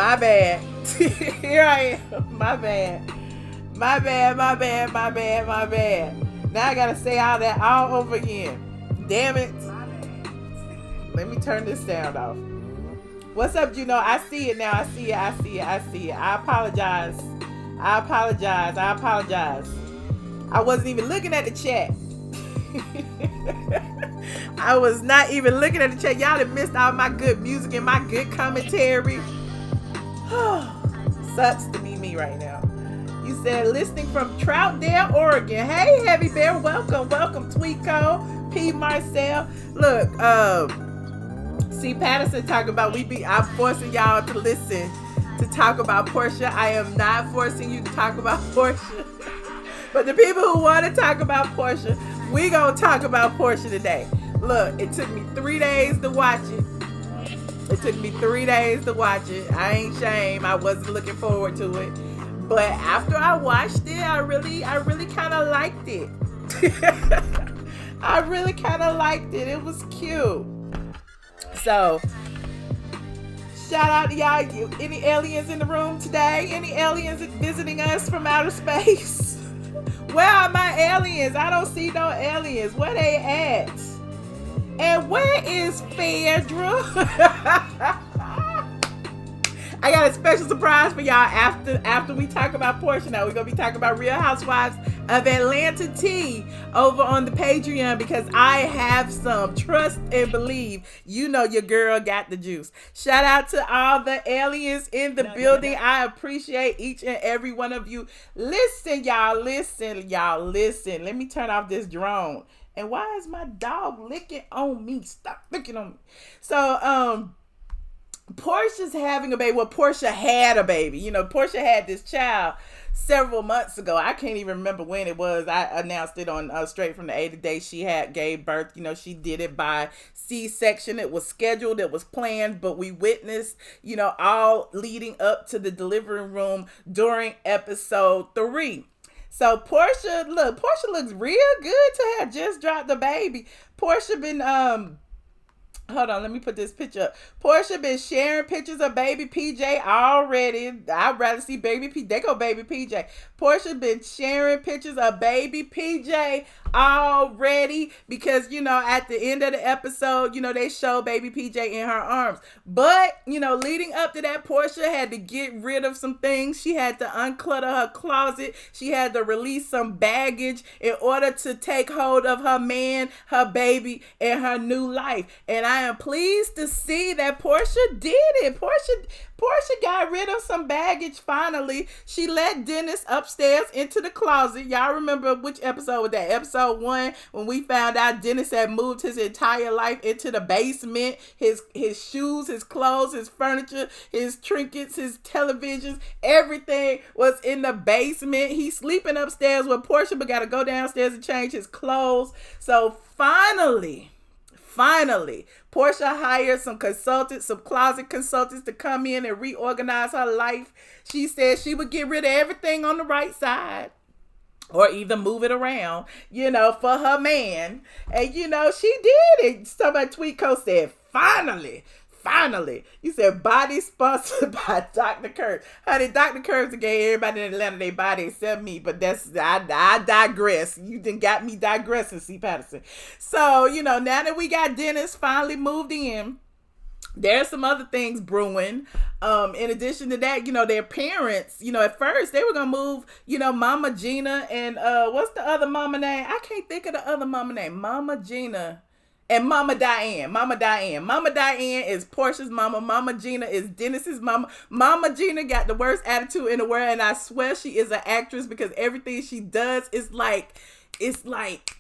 My bad. Here I am. My bad. My bad, my bad, my bad, my bad. Now I gotta say all that all over again. Damn it. Let me turn this sound off. What's up, Juno? I see it now. I see it. I see it. I see it. I apologize. I apologize. I apologize. I wasn't even looking at the chat. I was not even looking at the chat. Y'all have missed all my good music and my good commentary. Sucks to be me right now. You said listening from Troutdale, Oregon. Hey, Heavy Bear, welcome, welcome, Tweeko, P. Marcel. Look, C. Patterson talking about I'm forcing y'all to listen to talk about Porsha. I am not forcing you to talk about Porsha. But the people who want to talk about Porsha, we gonna talk about Porsha today. Look, it took me 3 days to watch it. It took me 3 days to watch it. I ain't shame. I wasn't looking forward to it. But after I watched it, I really kind of liked it. I really kind of liked it. It was cute. So, shout out to y'all. Any aliens in the room today? Any aliens visiting us from outer space? Where are my aliens? I don't see no aliens. Where they at? And where is Phaedra? I got a special surprise for y'all after we talk about Porsha. Now we're gonna be talking about Real Housewives of Atlanta tea over on the Patreon because I have some. Trust and believe. You know your girl got the juice. Shout out to all the aliens in the building. I appreciate each and every one of you. Listen, y'all. Listen. Let me turn off this drone. And why is my dog licking on me? Stop licking on me. So, Porsha's having a baby. Well, Porsha had a baby. You know, Porsha had this child several months ago. I can't even remember when it was. I announced it on Straight from the A the day she gave birth. You know, she did it by C-section. It was scheduled. It was planned. But we witnessed, you know, all leading up to the delivery room during episode 3. So Porsha looks real good to have just dropped the baby. Porsha been hold on, let me put this picture up. Porsha been sharing pictures of baby PJ already. I'd rather see baby PJ. They go baby PJ. Porsha been sharing pictures of baby PJ already because, you know, at the end of the episode, you know, they show baby PJ in her arms. But, you know, leading up to that, Porsha had to get rid of some things. She had to unclutter her closet. She had to release some baggage in order to take hold of her man, her baby, and her new life. And I am pleased to see that Porsha did it. Porsha got rid of some baggage finally. She let Dennis upstairs into the closet. Y'all remember which episode was that? Episode 1, when we found out Dennis had moved his entire life into the basement. His shoes, his clothes, his furniture, his trinkets, his televisions, everything was in the basement. He's sleeping upstairs with Porsha, but got to go downstairs and change his clothes. So finally, Porsha hired some closet consultants to come in and reorganize her life. She said she would get rid of everything on the right side or either move it around, you know, for her man. And, you know, she did it. Somebody Tweeko said, finally. You said body sponsored by Dr. Kurtz. Honey, Dr. Kurtz gave everybody in Atlanta their body except me, but I digress. You done got me digressing, C. Patterson. So, you know, now that we got Dennis finally moved in, there's some other things brewing. In addition to that, you know, their parents, you know, at first they were going to move, you know, Mama Gina and what's the other mama name? I can't think of the other mama name. Mama Gina. And Mama Diane. Mama Diane is Porsha's mama. Mama Gina is Dennis's mama. Mama Gina got the worst attitude in the world. And I swear she is an actress because everything she does is like, it's like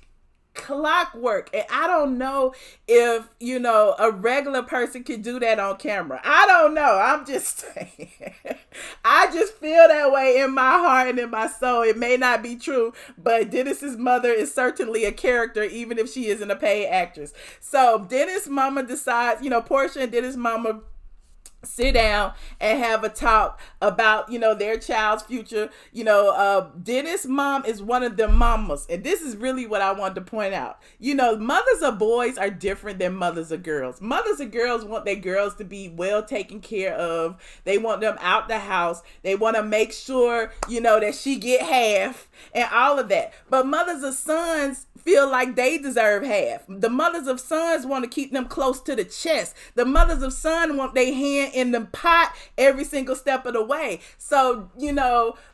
clockwork. And I don't know if, you know, a regular person can do that on camera. I don't know. I'm just saying. I just feel that way in my heart and in my soul. It may not be true, but Dennis's mother is certainly a character, even if she isn't a paid actress. So Dennis' mama decides, you know, Porsha and Dennis' mama sit down and have a talk about, their child's future. Dennis' mom is one of the mamas. And this is really what I wanted to point out. Mothers of boys are different than mothers of girls. Mothers of girls want their girls to be well taken care of. They want them out the house. They want to make sure, that she get half and all of that. But mothers of sons feel like they deserve half. The mothers of sons want to keep them close to the chest. The mothers of sons want their hand in the pot every single step of the way. So,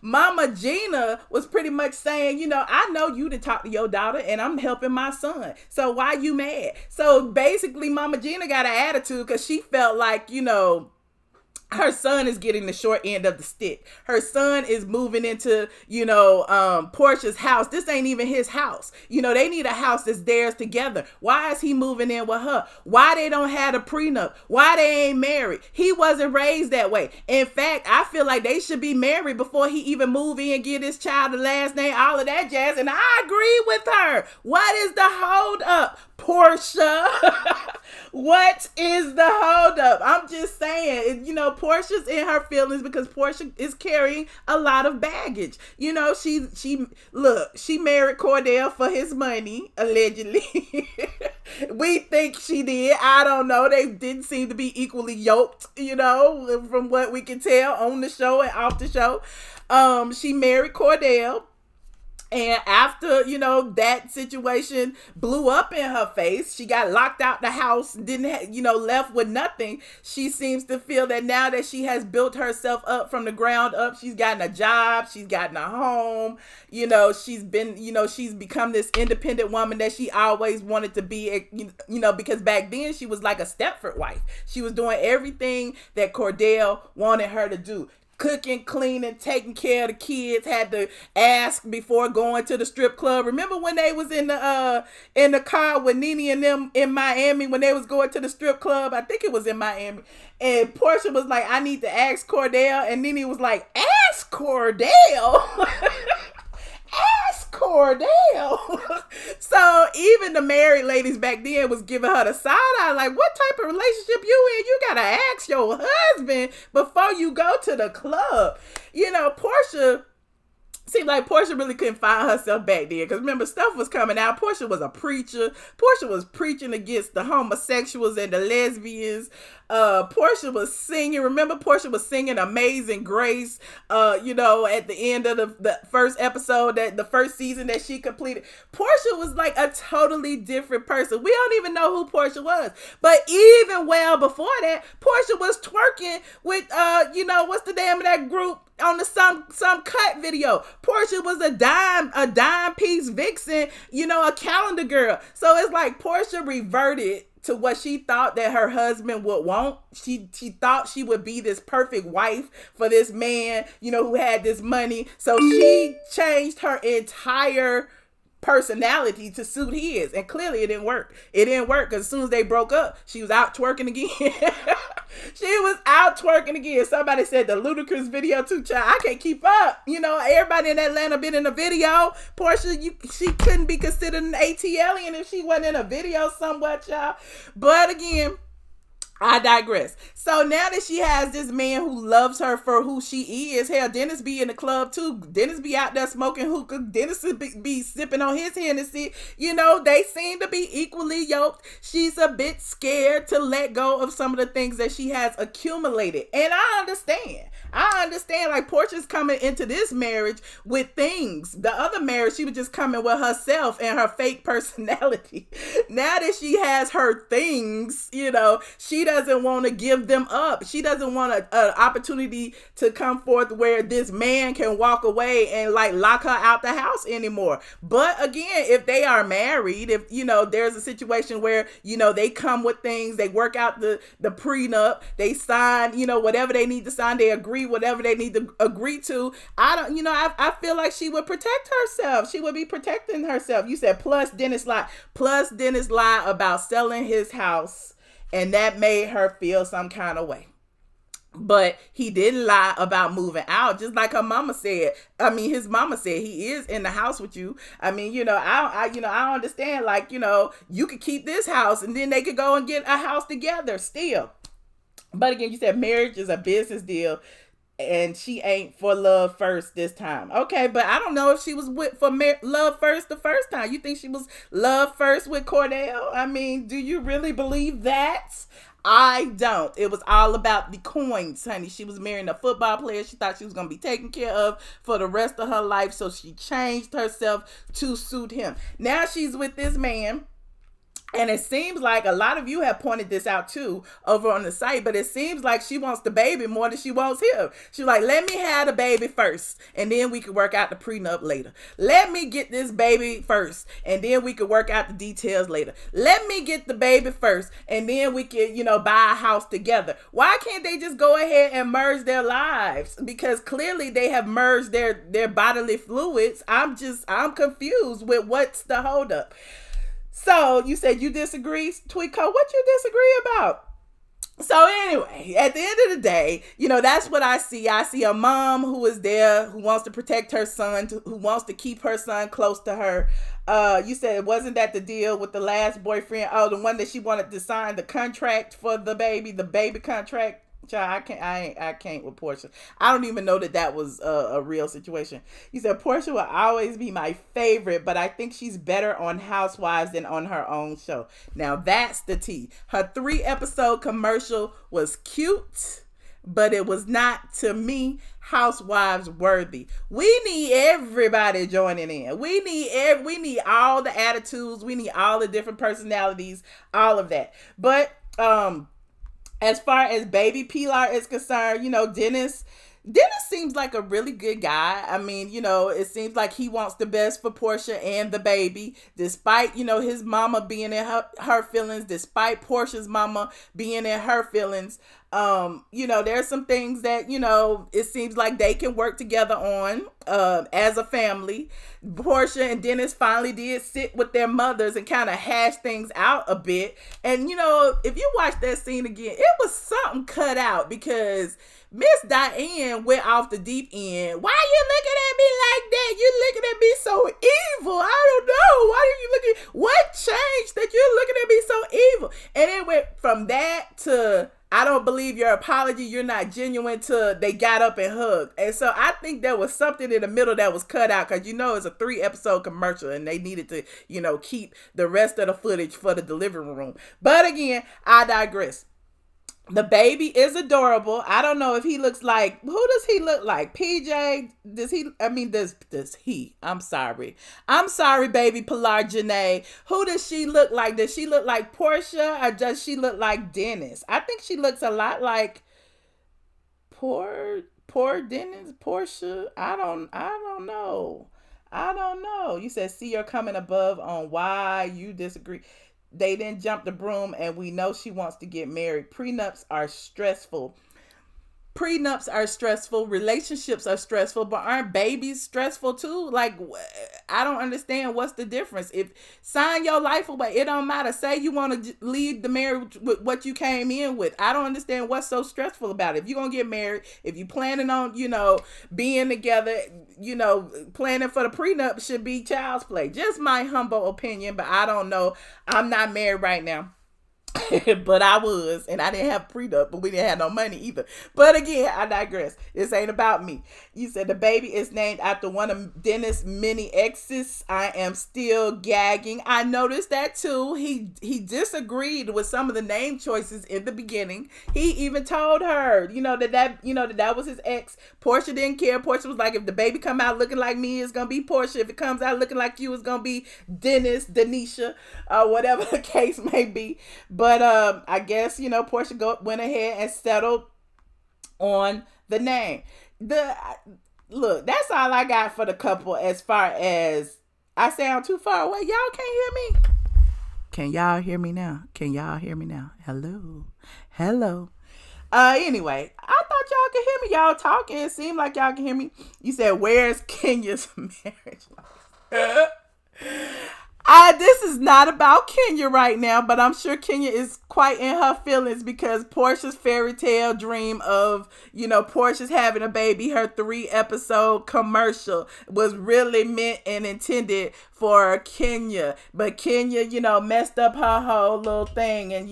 Mama Gina was pretty much saying, I know you to talk to your daughter and I'm helping my son. So why you mad? So basically Mama Gina got an attitude because she felt like, her son is getting the short end of the stick. Her son is moving into, Porsha's house. This ain't even his house. They need a house that's theirs together. Why is he moving in with her? Why they don't have a prenup? Why they ain't married? He wasn't raised that way. In fact, I feel like they should be married before he even move in, get his child the last name, all of that jazz. And I agree with her. What is the hold up? Porsha. What is the hold up? I'm just saying, Porsha's in her feelings because Porsha is carrying a lot of baggage. She married Cordell for his money, allegedly. We think she did. I don't know. They didn't seem to be equally yoked, from what we can tell on the show and off the show. She married Cordell. And after, that situation blew up in her face, she got locked out the house, left with nothing. She seems to feel that now that she has built herself up from the ground up, she's gotten a job, she's gotten a home, she's become this independent woman that she always wanted to be, because back then she was like a Stepford wife. She was doing everything that Cordell wanted her to do. Cooking, cleaning, taking care of the kids, had to ask before going to the strip club. Remember when they was in the car with Nene and them in Miami when they was going to the strip club? I think it was in Miami. And Porsha was like, I need to ask Cordell. And Nene was like, ask Cordell? Ask Cordell. So even the married ladies back then was giving her the side eye, like, what type of relationship you in? You gotta ask your husband before you go to the club. Porsha seemed like Porsha really couldn't find herself back then. Because remember, stuff was coming out. Porsha was a preacher. Porsha was preaching against the homosexuals and the lesbians. Porsha was singing. Remember, Porsha was singing Amazing Grace, at the end of the first episode, that the first season that she completed. Porsha was like a totally different person. We don't even know who Porsha was. But even well before that, Porsha was twerking with, what's the name of that group? On the some cut video. Porsha was a dime piece vixen, a calendar girl. So it's like Porsha reverted to what she thought that her husband would want. She thought she would be this perfect wife for this man, who had this money. So she changed her entire personality to suit his, and clearly it didn't work. It didn't work because as soon as they broke up, she was out twerking again. She was out twerking again. Somebody said the Ludacris video too, child. I can't keep up. Everybody in Atlanta been in a video. Porsha, she couldn't be considered an ATLien if she wasn't in a video somewhere, child. But again, I digress. So now that she has this man who loves her for who she is, hell, Dennis be in the club too. Dennis be out there smoking hookah. Dennis be sipping on his Hennessy. They seem to be equally yoked. She's a bit scared to let go of some of the things that she has accumulated. And I understand. Like Porsha's coming into this marriage with things. The other marriage, she was just coming with herself and her fake personality. Now that she has her things, she doesn't want to give them up. She doesn't want an opportunity to come forth where this man can walk away and like lock her out the house anymore. But again, if they are married, if there's a situation where they come with things, they work out the prenup, they sign whatever they need to sign, they agree whatever they need to agree to. I feel like she would protect herself. She would be protecting herself. You said plus Dennis lied about selling his house, and that made her feel some kind of way. But he didn't lie about moving out, just like her mama said. His mama said he is in the house with you. I understand. Like, you could keep this house, and then they could go and get a house together still. But again, you said marriage is a business deal, and she ain't for love first this time. Okay, but I don't know if she was love first the first time. You think she was love first with Cordell? I mean, do you really believe that? I don't. It was all about the coins, honey. She was marrying a football player she thought she was going to be taken care of for the rest of her life, so she changed herself to suit him. Now she's with this man. And it seems like a lot of you have pointed this out too over on the site, but it seems like she wants the baby more than she wants him. She's like, let me have the baby first, and then we can work out the prenup later. Let me get this baby first, and then we can work out the details later. Let me get the baby first, and then we can, buy a house together. Why can't they just go ahead and merge their lives? Because clearly they have merged their bodily fluids. I'm confused with what's the holdup. So you said you disagree, Tweeko. What you disagree about? So anyway, at the end of the day, that's what I see. I see a mom who is there, who wants to protect her son, who wants to keep her son close to her. You said, wasn't that the deal with the last boyfriend? Oh, the one that she wanted to sign the contract for the baby contract. Child, I can't with Porsha. I don't even know that was a real situation. You said Porsha will always be my favorite, but I think she's better on Housewives than on her own show. Now that's the tea. Her 3-episode commercial was cute, but it was not, to me, Housewives worthy. We need everybody joining in. We need all the attitudes. We need all the different personalities, all of that. But as far as baby Pilar is concerned, Dennis seems like a really good guy. I mean, it seems like he wants the best for Porsha and the baby, despite, his mama being in her feelings, despite Porsha's mama being in her feelings. There's some things that, it seems like they can work together on as a family. Porsha and Dennis finally did sit with their mothers and kind of hash things out a bit. And, if you watch that scene again, it was something cut out because Miss Diane went off the deep end. Why are you looking at me like that? You're looking at me so evil. I don't know. Why are you looking? What changed that you're looking at me so evil? And it went from that to, I don't believe your apology, you're not genuine, to they got up and hugged. And so I think there was something in the middle that was cut out because, it's a 3-episode commercial and they needed to, keep the rest of the footage for the delivery room. But again, I digress. The baby is adorable. I don't know if he looks like, who does he look like? PJ? Does he? I'm sorry, baby Pilar Janae. Who does she look like? Does she look like Porsha or does she look like Dennis? I think she looks a lot like poor Dennis, Porsha. I don't know. You said, see, you're coming above on why you disagree. They didn't jump the broom, and we know she wants to get married. Prenups are stressful. Relationships are stressful, but aren't babies stressful too? Like, I don't understand what's the difference. If sign your life away, it don't matter. Say you want to leave the marriage with what you came in with. I don't understand what's so stressful about it. If you're going to get married, if you planning on, being together, planning for the prenup should be child's play. Just my humble opinion, but I don't know. I'm not married right now. But I was, and I didn't have prenup, but we didn't have no money either. But again, I digress. This ain't about me. You said the baby is named after one of Dennis' many exes. I am still gagging. I noticed that too. He disagreed with some of the name choices in the beginning. He even told her, that was his ex. Porsha didn't care. Porsha was like, if the baby come out looking like me, it's gonna be Porsha. If it comes out looking like you, it's gonna be Dennis, Denisha, whatever the case may be. But I guess, Porsha went ahead and settled on the name. Look, that's all I got for the couple as far as I sound too far away. Y'all can't hear me? Can y'all hear me now? Hello. Anyway, I thought y'all could hear me. Y'all talking. It seemed like y'all can hear me. You said, where's Kenya's marriage life? This is not about Kenya right now, but I'm sure Kenya is quite in her feelings because Porsha's fairy tale dream of, Porsha's having a baby, her 3-episode commercial was really meant and intended for Kenya. But Kenya, messed up her whole little thing and,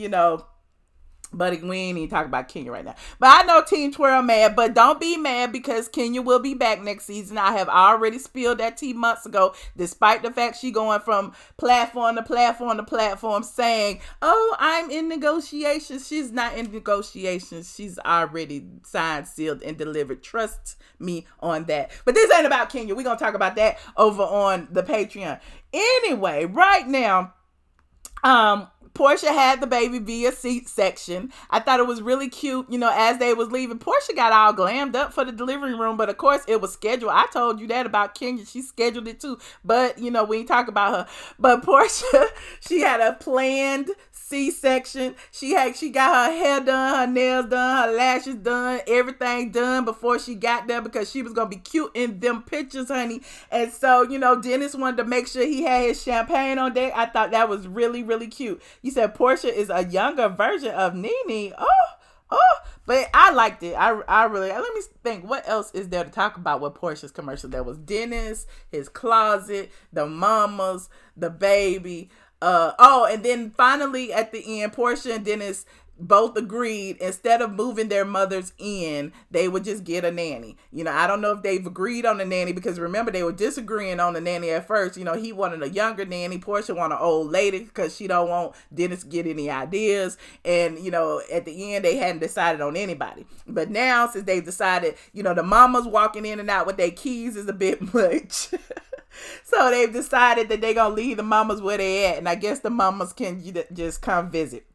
But we ain't even talking about Kenya right now. But I know Team Twirl mad, but don't be mad because Kenya will be back next season. I have already spilled that tea months ago, despite the fact she going from platform to platform to platform saying, oh, I'm in negotiations. She's not in negotiations. She's already signed, sealed, and delivered. Trust me on that. But this ain't about Kenya. We're going to talk about that over on the Patreon. Anyway, right now, Porsha had the baby via C-section. I thought it was really cute, as they was leaving. Porsha got all glammed up for the delivery room, but of course it was scheduled. I told you that about Kenya. She scheduled it too, but we ain't talk about her. But Porsha, she had a planned C-section. She got her hair done, her nails done, her lashes done, everything done before she got there because she was gonna be cute in them pictures, honey. And so, Dennis wanted to make sure he had his champagne on deck. I thought that was really, really cute. You said Porsha is a younger version of Nene. But I liked it. I really, let me think, what else is there to talk about with Porsha's commercial? There was Dennis, his closet, the mamas, the baby. And then finally at the end, Porsha and Dennis both agreed instead of moving their mothers in, they would just get a nanny. I don't know if they've agreed on the nanny because remember they were disagreeing on the nanny at first. He wanted a younger nanny. Porsha wanted an old lady because she don't want Dennis to get any ideas. And, at the end they hadn't decided on anybody. But now since they've decided, the mamas walking in and out with their keys is a bit much. So they've decided that they're going to leave the mamas where they at. And I guess the mamas can just come visit.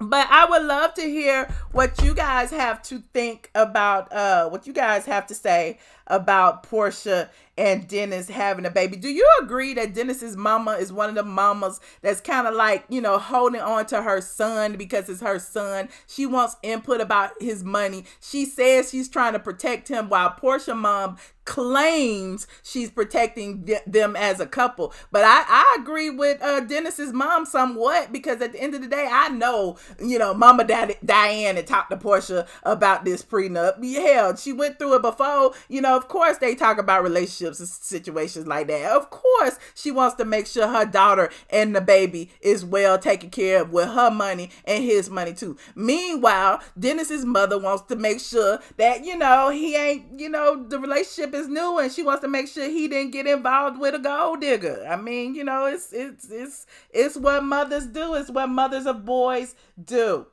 But I would love to hear what you guys have to think about, what you guys have to say about Porsha and Dennis having a baby. Do you agree that Dennis's mama is one of the mamas that's kind of like, holding on to her son because it's her son? She wants input about his money. She says she's trying to protect him while Porsha mom claims she's protecting them as a couple. But I agree with Dennis's mom somewhat because at the end of the day, I know, Mama Diane had talked to Porsha about this prenup. Hell, she went through it before. Of course they talk about relationships and situations like that. Of course she wants to make sure her daughter and the baby is well taken care of with her money and his money too. Meanwhile, Dennis's mother wants to make sure that, he ain't, the relationship is new and she wants to make sure he didn't get involved with a gold digger. I mean, it's what mothers do. It's what mothers of boys do.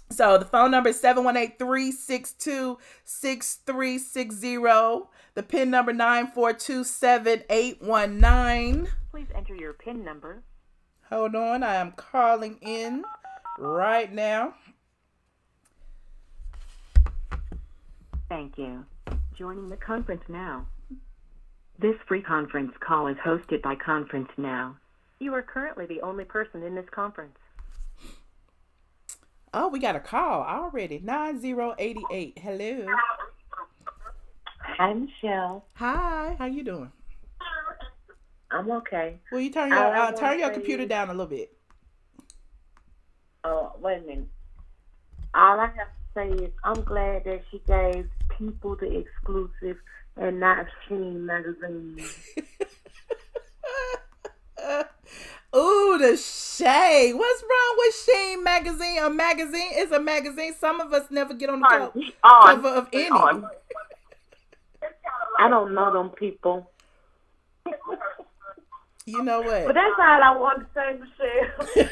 So the phone number is 718-362-6360. The PIN number 9427819. Please enter your PIN number. Hold on, I am calling in right now. Thank you. Joining the conference now. This free conference call is hosted by Conference Now. You are currently the only person in this conference. Oh, we got a call already. 9088. Hello. Hi, Michelle. Hi. How you doing? I'm okay. Will you turn your computer down a little bit? Oh, wait a minute. All I have to say is I'm glad that she gave people the exclusive and not Sheen magazine. Ooh, the shade. What's wrong with Sheen magazine? A magazine is a magazine. Some of us never get on the cover of any. I don't know them people. You know what? But that's all I want to say, Michelle.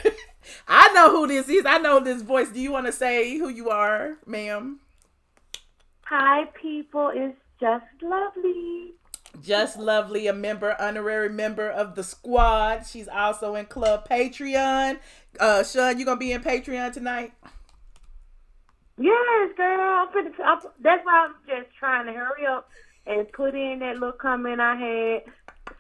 I know who this is. I know this voice. Do you want to say who you are, ma'am? Hi, people. It's Just Lovely. Just Lovely, honorary member of the squad. She's also in Club Patreon. Sean, you gonna be in Patreon tonight? Yes, girl. That's why I'm just trying to hurry up and put in that little comment I had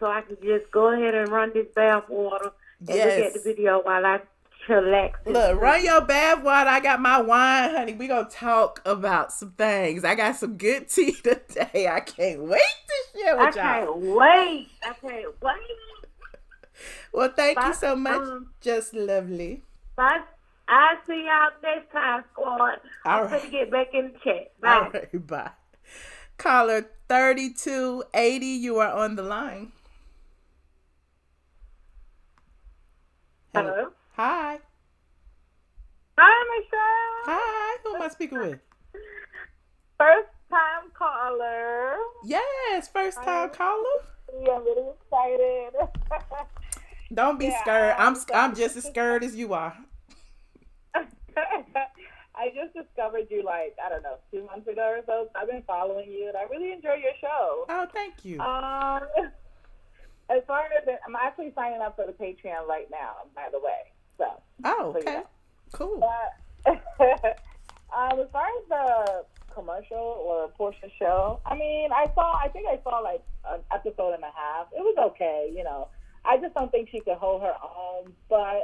so I could just go ahead and run this bath water and look at the video while I chillax. Look, run your bath water. I got my wine, honey. We gonna talk about some things. I got some good tea today. I can't wait to share with y'all. I can't wait. Well, thank you so much. Just Lovely. Bye. I'll see y'all next time, squad. I'm going to get back in the chat. Bye. All right, bye. Caller 3280, you are on the line. Hello. Hi. Hi, Michelle. am I speaking with? First time caller. Yes, first time caller. Yeah, I'm really excited. Don't be scared. I'm just as scared as you are. I just discovered you like, I don't know, 2 months ago or so. I've been following you and I really enjoy your show. Oh, thank you. As far as I'm actually signing up for the Patreon right now, by the way. So. Oh, okay. So, yeah. Cool. But, as far as the commercial or Porsha show, I mean, I think I saw like an episode and a half. It was okay, you know. I just don't think she could hold her own.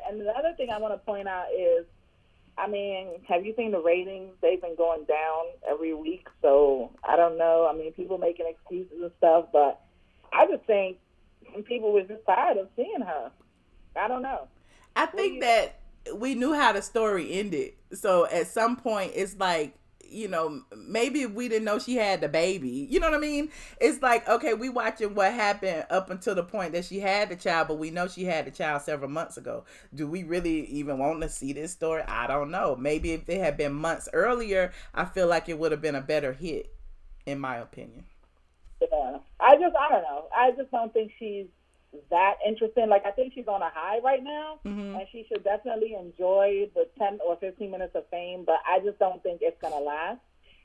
And the other thing I want to point out is, I mean, have you seen the ratings? They've been going down every week. So I don't know. I mean, people making excuses and stuff, but I just think people were just tired of seeing her. I don't know. I think that we knew how the story ended. So at some point, it's like, you know, maybe if we didn't know she had the baby, you know what I mean? It's like, okay, we watching what happened up until the point that she had the child, but we know she had the child several months ago. Do we really even want to see this story? I don't know. Maybe if it had been months earlier, I feel like it would have been a better hit, in my opinion. Yeah. I don't know. I just don't think she's that interesting. Like, I think she's on a high right now, and she should definitely enjoy the 10 or 15 minutes of fame, but I just don't think it's going to last.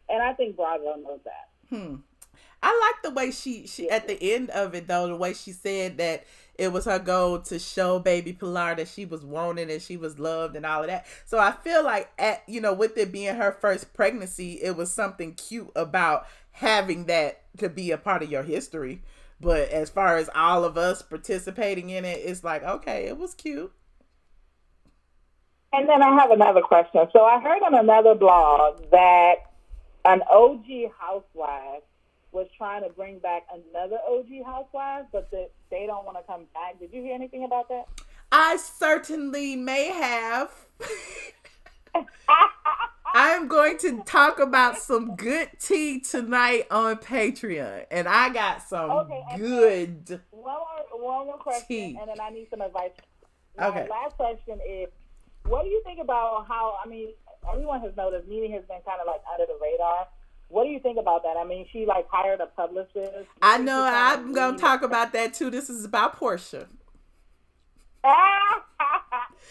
And I think Bravo knows that. I like the way she at the end of it, though, the way she said that it was her goal to show baby Pilar that she was wanted and she was loved and all of that. So I feel like, with it being her first pregnancy, it was something cute about having that to be a part of your history. But as far as all of us participating in it, it's like, okay, it was cute. And then I have another question. So I heard on another blog that an OG housewife was trying to bring back another OG housewife, but that they don't want to come back. Did you hear anything about that? I certainly may have. I'm going to talk about some good tea tonight on Patreon, and I got some good one more question, tea. And then I need some advice. Okay. My last question is, what do you think about how, I mean, everyone has noticed Nene has been kind of like under the radar. What do you think about that? I mean, she like hired a publicist. I know, I'm going to talk about that too. This is about Porsha.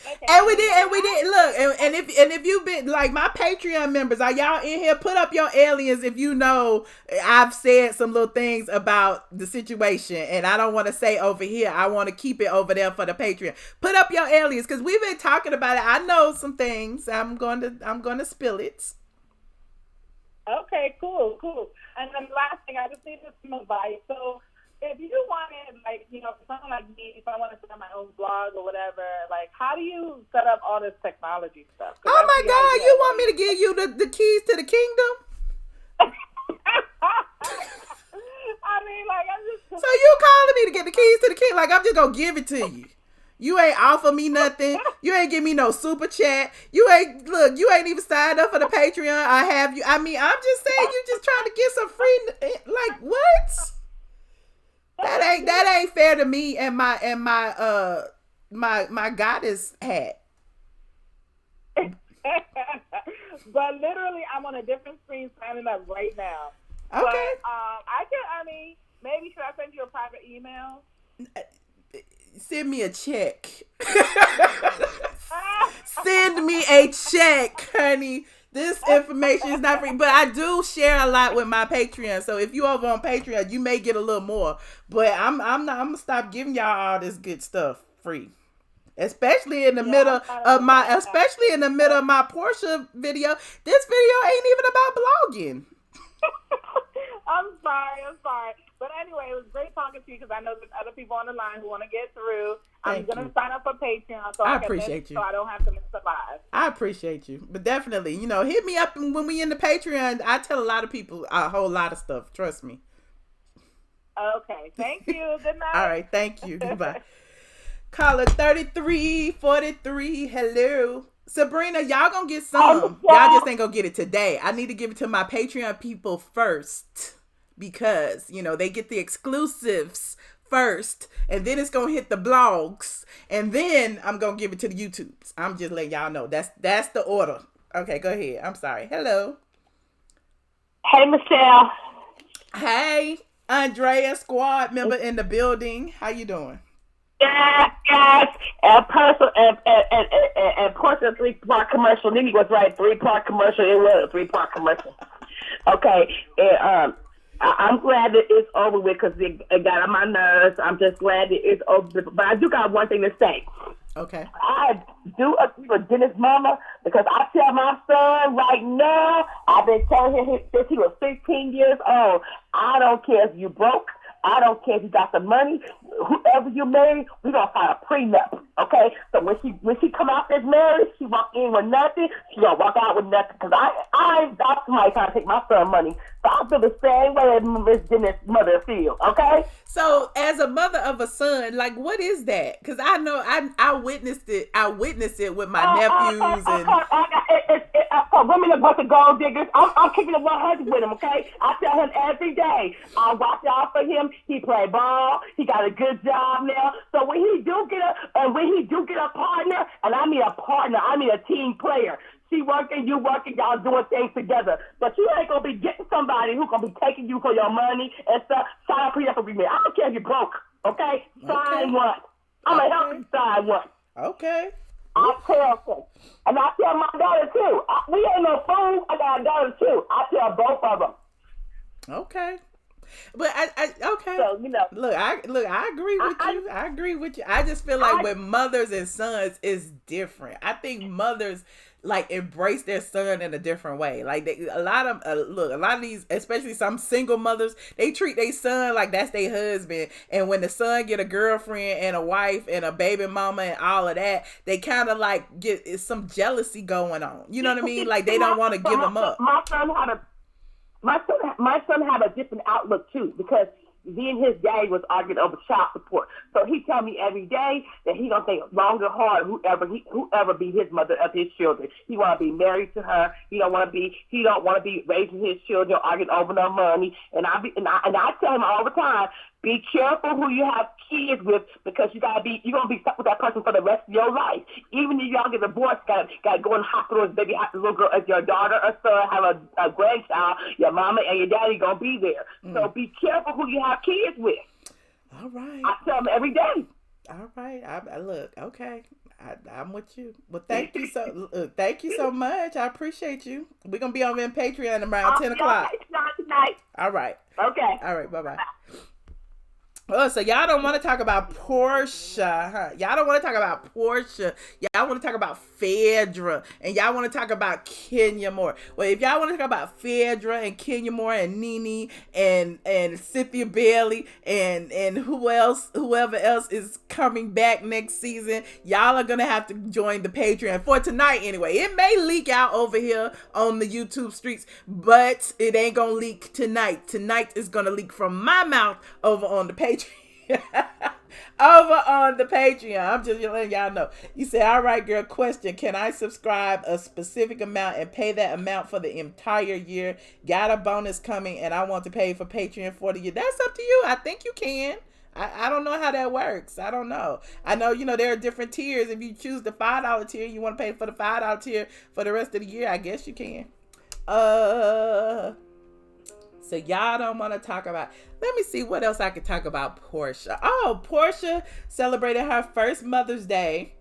Okay. And we did. Look, and if you've been like my Patreon members, are y'all in here? Put up your aliens if you know I've said some little things about the situation, and I don't want to say over here. I want to keep it over there for the Patreon. Put up your aliens because we've been talking about it. I know some things. I'm going to spill it. Okay, cool. And then last thing, I just need some advice. So, if you wanted, like, you know, for someone like me, if I want to start my own blog or whatever, like, how do you set up all this technology stuff? Oh my God, you want me to give you the keys to the kingdom? I mean, like, I'm just... So you calling me to get the keys to the kingdom? Like, I'm just going to give it to you. You ain't offer me nothing. You ain't give me no super chat. You ain't even signed up for the Patreon. I have you. I mean, I'm just saying you just trying to get some free, like, what? That ain't fair to me and my goddess hat. But literally, I'm on a different screen signing up right now. Okay. But, maybe should I send you a private email? Send me a check. Send me a check, honey. This information is not free, but I do share a lot with my Patreon. So if you over on Patreon, you may get a little more. But I'm gonna stop giving y'all all this good stuff free. Especially in the middle of my Porsha video. This video ain't even about blogging. I'm sorry. But anyway, it was great talking to you because I know there's other people on the line who want to get through. I'm going to sign up for Patreon so I appreciate you. So I don't have to miss the live. I appreciate you. But definitely, hit me up when we in the Patreon. I tell a lot of people a whole lot of stuff. Trust me. Okay. Thank you. Good night. All right. Thank you. Goodbye. Caller 3343. Hello. Sabrina, y'all gonna get some. Y'all just ain't gonna get it today. I need to give it to my Patreon people first because, they get the exclusives first and then it's gonna hit the blogs and then I'm gonna give it to the YouTubes. I'm just letting y'all know that's the order. Okay, go ahead. I'm sorry. Hello. Hey, Michelle. Hey, Andrea, squad member in the building. How you doing? Yes. And Porsche 3-part commercial. Nene was right. 3-part commercial. It was a 3-part commercial. Okay. And I'm glad that it's over with because it got on my nerves. I'm just glad that it's over with. But I do got one thing to say. Okay. I do agree with Dennis' mama because I tell my son right now, I've been telling him since he was 15 years old, I don't care if you broke. I don't care if you got the money. Whoever you marry, we gonna find a prenup, okay? So when she come out this marriage, she walk in with nothing. She gonna walk out with nothing. Cause I ain't got somebody trying to take my son money. So I feel the same way as Miss Dennis' mother feels, okay? So as a mother of a son, like what is that? Cause I know I witnessed it. I witnessed it with my nephews and. Women are bunch of gold diggers. I'm kicking it 100 with him, okay? I tell him every day. I watch out for him. He play ball. He got a good job now. So when he do get a partner, and I mean a partner, I mean a team player. She working, you working, y'all doing things together. But you ain't gonna be getting somebody who's gonna be taking you for your money and stuff. Sign a prenup agreement. I don't care if you're broke, okay? Sign one. I'm gonna help you sign one. Okay. I tell them. And I tell my daughter too. We ain't no fools. I got a daughter too. I tell both of them. Okay. But I okay. So, you know. Look, I agree with you. I agree with you. I just feel like with mothers and sons it's different. I think mothers like embrace their son in a different way. Like a lot of these, especially some single mothers, they treat their son like that's their husband. And when the son get a girlfriend and a wife and a baby mama and all of that, they kind of like get some jealousy going on. You know what I mean? Like they don't want to give them up. My son had a different outlook too because he and his daddy was arguing over child support. So he tell me every day that he don't think long or hard whoever be his mother of his children. He want to be married to her. He don't want to be raising his children arguing over no money. And I tell him all the time, be careful who you have kids with because you're gonna be stuck with that person for the rest of your life. Even if y'all get divorced, gotta go in the hospital as baby, the little girl, as your daughter or son have a grandchild, your mama and your daddy gonna be there. So be careful who you have kids with. All right. I tell them every day. All right. I look, okay. I'm with you. Well, thank you so much. I appreciate you. We're gonna be over in Patreon around 10 o'clock. Tonight. All right. Okay. All right. Bye-bye. Oh, so y'all don't want to talk about Porsha, huh? Y'all don't want to talk about Porsha. Y'all want to talk about Phaedra. And y'all want to talk about Kenya Moore. Well, if y'all want to talk about Phaedra and Kenya Moore and Nene and Cynthia Bailey and whoever else is coming back next season, y'all are going to have to join the Patreon for tonight anyway. It may leak out over here on the YouTube streets, but it ain't going to leak tonight. Tonight is going to leak from my mouth over on the Patreon. Over on the Patreon. I'm just letting y'all know. You say, all right, girl, question. Can I subscribe a specific amount and pay that amount for the entire year? Got a bonus coming and I want to pay for Patreon for the year. That's up to you. I think you can. I don't know how that works. I don't know. I know, there are different tiers. If you choose the $5 tier, you want to pay for the $5 tier for the rest of the year, I guess you can. So y'all don't want to talk about, let me see what else I could talk about Porsha. Oh, Porsha celebrated her first Mother's Day.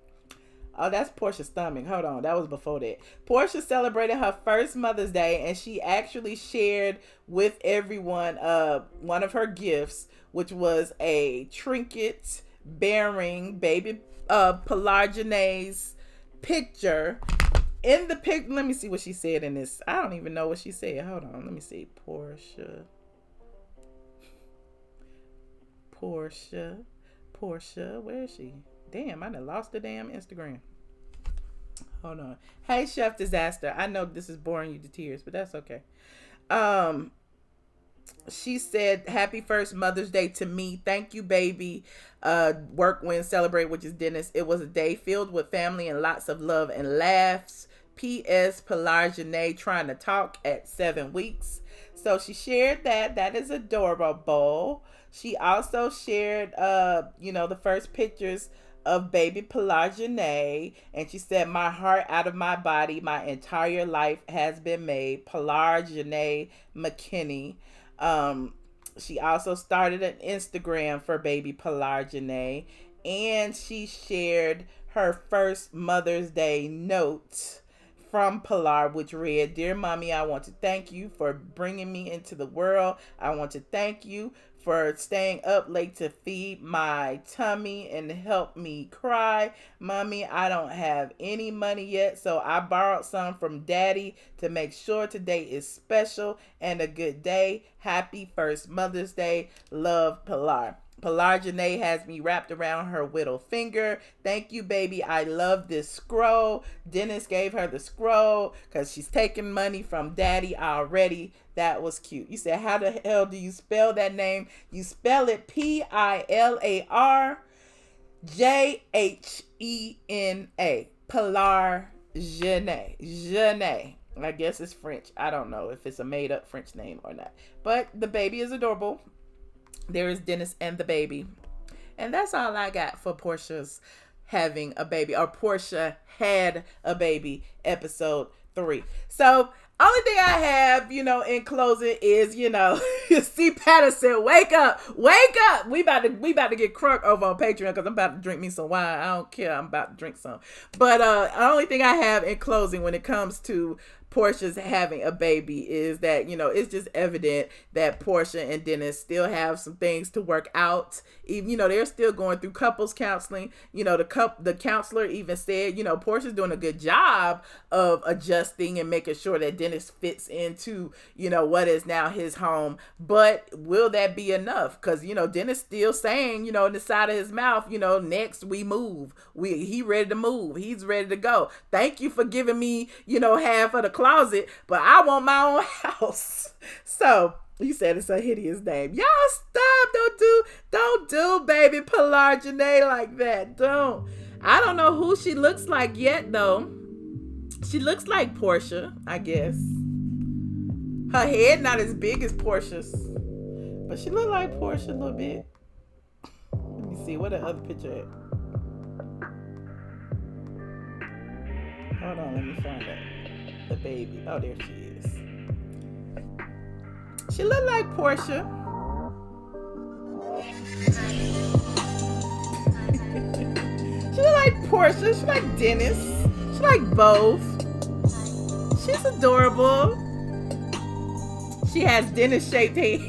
Oh, that's Porsha's stomach. Hold on. That was before that. Porsha celebrated her first Mother's Day and she actually shared with everyone one of her gifts, which was a trinket bearing baby Pilar picture. In the pic, let me see what she said in this. I don't even know what she said. Hold on, let me see. Porsha. Where is she? Damn, I done lost the damn Instagram. Hold on. Hey, Chef Disaster. I know this is boring you to tears, but that's okay. She said, happy first Mother's Day to me. Thank you, baby. Work, win, celebrate, which is Dennis. It was a day filled with family and lots of love and laughs. P.S. Pilar trying to talk at 7 weeks. So she shared that. That is adorable. She also shared, the first pictures of baby Pilar Janae, and she said, my heart out of my body, my entire life has been made. Pilar Janae McKinley. She also started an Instagram for baby Pilar Janae, and she shared her first Mother's Day note from Pilar, which read, Dear Mommy, I want to thank you for bringing me into the world. I want to thank you for staying up late to feed my tummy and help me cry. Mommy, I don't have any money yet, so I borrowed some from Daddy to make sure today is special and a good day. Happy first Mother's Day. Love, Pilar. Pilar Janae has me wrapped around her middle finger. Thank you, baby. I love this scroll. Dennis gave her the scroll because she's taking money from Daddy already. That was cute. You said, how the hell do you spell that name? You spell it Pilarjhena. Pilar Janae. Janae. I guess it's French. I don't know if it's a made up French name or not. But the baby is adorable. There is Dennis and the baby. And that's all I got for Porsha's having a baby, or Porsha had a baby, episode 3. So only thing I have, in closing is, see Patterson, wake up. We about to get crunk over on Patreon because I'm about to drink me some wine. I don't care. I'm about to drink some. But the only thing I have in closing when it comes to Porsha's having a baby is that, it's just evident that Porsha and Dennis still have some things to work out. Even, they're still going through couples counseling. The counselor even said, Porsha's doing a good job of adjusting and making sure that Dennis fits into, what is now his home. But will that be enough? Because, Dennis still saying, in the side of his mouth, next we move. He ready to move. He's ready to go. Thank you for giving me, half of the closet, but I want my own house. So you said it's a hideous name. Y'all stop. Don't do baby Pilar Janae like that. Don't. I don't know who she looks like yet though. She looks like Porsha, I guess. Her head not as big as Porsha's, but she look like Porsha a little bit. Let me see, what the other picture at? Hold on, let me find out. The baby. Oh, there she is. She look like Porsha. She look like Porsha. She like Dennis. She like both. She's adorable. She has Dennis shaped head.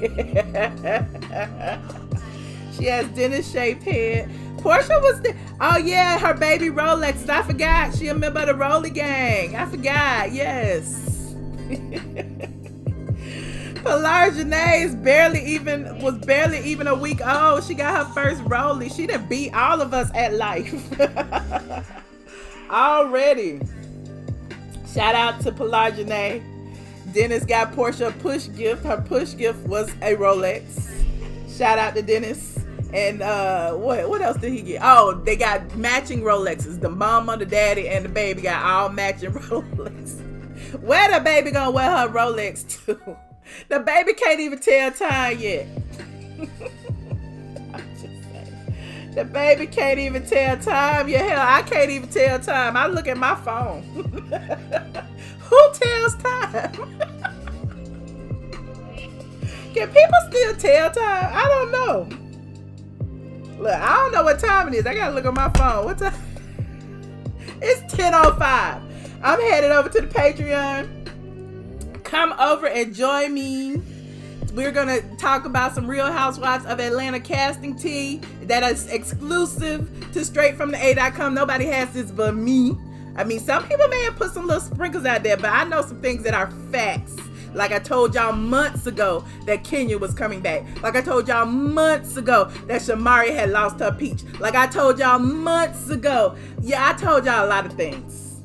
She has Dennis shaped head. Porsha was oh yeah, her baby Rolexes. I forgot. She a member of the Rolly gang. I forgot. Yes. Pilar Janae was barely even a week old. She got her first Rolly. She done beat all of us at life. Already. Shout out to Pilar Janae. Dennis got Porsha a push gift. Her push gift was a Rolex. Shout out to Dennis. And what else did he get? Oh, they got matching Rolexes. The mama, the daddy, and the baby got all matching Rolex. Where the baby gonna wear her Rolex to? The baby can't even tell time yet. I'm just saying. The baby can't even tell time yet. Hell, I can't even tell time. I look at my phone. Who tells time? Can people still tell time? I don't know. Look, I don't know what time it is. I gotta look on my phone. What time? It's 10:05. I'm headed over to the Patreon. Come over and join me. We're gonna talk about some Real Housewives of Atlanta casting tea that is exclusive to straightfromthe8.com. Nobody has this but me. I mean, some people may have put some little sprinkles out there, but I know some things that are facts. Like I told y'all months ago that Kenya was coming back. Like I told y'all months ago that Shamari had lost her peach. Like I told y'all months ago. Yeah, I told y'all a lot of things.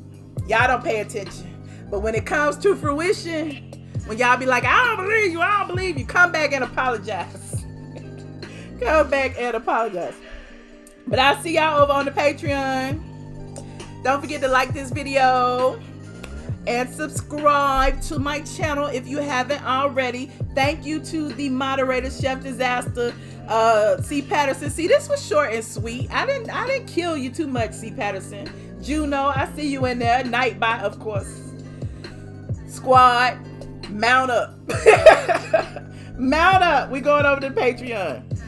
Y'all don't pay attention. But when it comes to fruition, when y'all be like, I don't believe you, come back and apologize. Come back and apologize. But I'll see y'all over on the Patreon. Don't forget to like this video. and subscribe to my channel if you haven't already. Thank you to the moderator, Chef Disaster, C. Patterson. See, this was short and sweet. I didn't kill you too much, C. Patterson. Juno, I see you in there. Nightbot, of course. Squad, mount up. Mount up. We going over to Patreon.